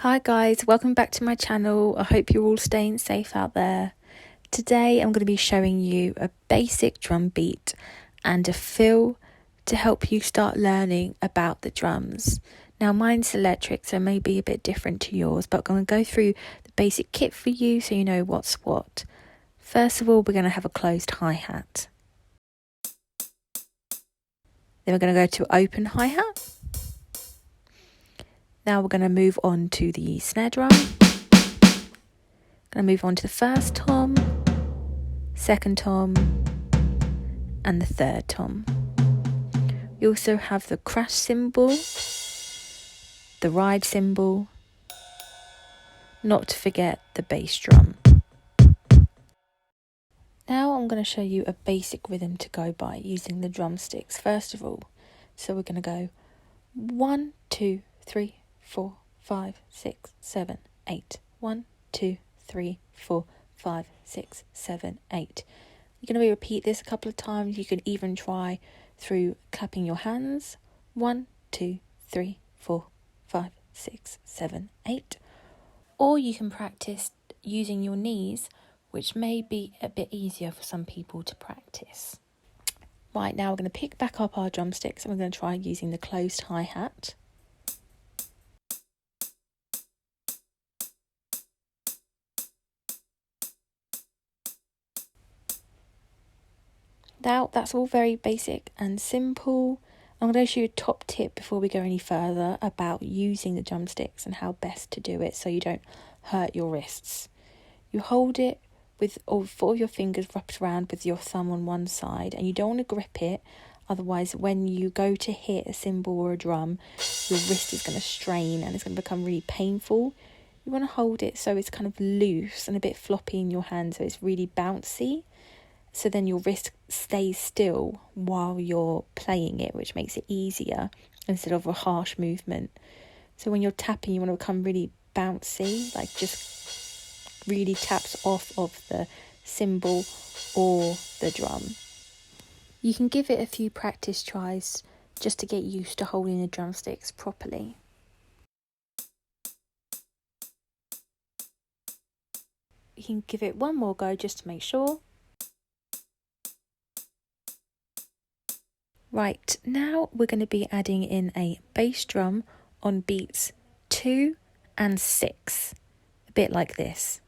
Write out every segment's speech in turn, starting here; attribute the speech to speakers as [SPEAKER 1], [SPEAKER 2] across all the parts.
[SPEAKER 1] Hi guys, welcome back to my channel. I hope you're all staying safe out there. Today I'm going to be showing you a basic drum beat and a fill to help you start learning about the drums. Now mine's electric, so it may be a bit different to yours, but I'm going to go through the basic kit for you so you know what's what. First of all, we're going to have a closed hi-hat. Then we're going to go to open hi-hat. Now we're going to move on to the snare drum. Going to move on to the first tom, second tom, and the third tom. We also have the crash cymbal, the ride cymbal, not to forget the bass drum. Now I'm going to show you a basic rhythm to go by using the drumsticks first of all. So we're going to go 1, 2, 3, 4, 5, 6, 7, 8. 1, 2, 3, 4, 5, 6, 7, 8. You're going to repeat this a couple of times. You can even try through clapping your hands. 1, 2, 3, 4, 5, 6, 7, 8. Or you can practice using your knees, which may be a bit easier for some people to practice. Right, now we're going to pick back up our drumsticks and we're going to try using the closed hi-hat. Now that's all very basic and simple. I'm going to show you a top tip before we go any further about using the drumsticks and how best to do it so you don't hurt your wrists. You hold it with all 4 of your fingers wrapped around with your thumb on one side, and you don't want to grip it, otherwise when you go to hit a cymbal or a drum, your wrist is going to strain and it's going to become really painful. You want to hold it so it's kind of loose and a bit floppy in your hand, so it's really bouncy. So then your wrist stays still while you're playing it, which makes it easier instead of a harsh movement. So when you're tapping, you want to become really bouncy, like just really taps off of the cymbal or the drum. You can give it a few practice tries just to get used to holding the drumsticks properly. You can give it one more go just to make sure. Right, now we're going to be adding in a bass drum on beats 2 and 6, a bit like this.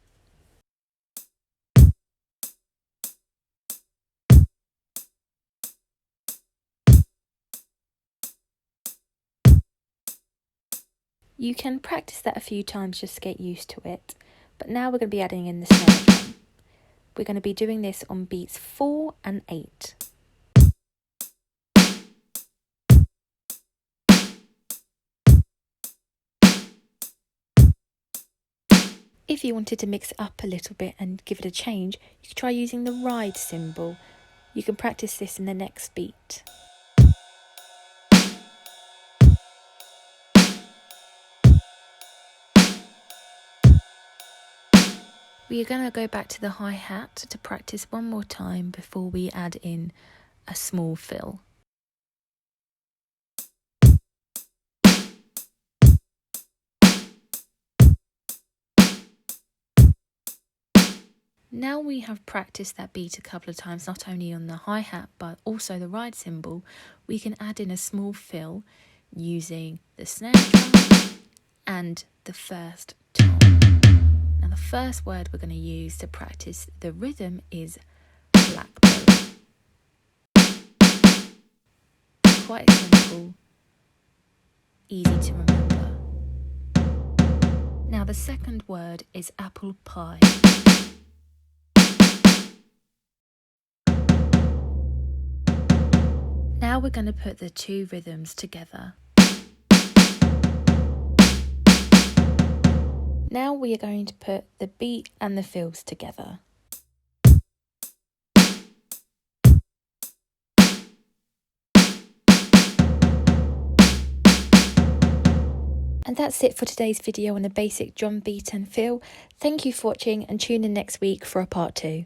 [SPEAKER 1] You can practice that a few times just to get used to it, but now we're going to be adding in the snare drum. We're going to be doing this on beats 4 and 8. If you wanted to mix it up a little bit and give it a change, you could try using the ride cymbal. You can practice this in the next beat. We are going to go back to the hi-hat to practice one more time before we add in a small fill. Now we have practiced that beat a couple of times, not only on the hi-hat but also the ride cymbal, we can add in a small fill using the snare drum and the first tom. Now the first word we're going to use to practice the rhythm is blackberry. Quite simple, easy to remember. Now the second word is apple pie. Now we're going to put the two rhythms together. Now we are going to put the beat and the fills together. And that's it for today's video on the basic drum beat and fill. Thank you for watching and tune in next week for a part 2.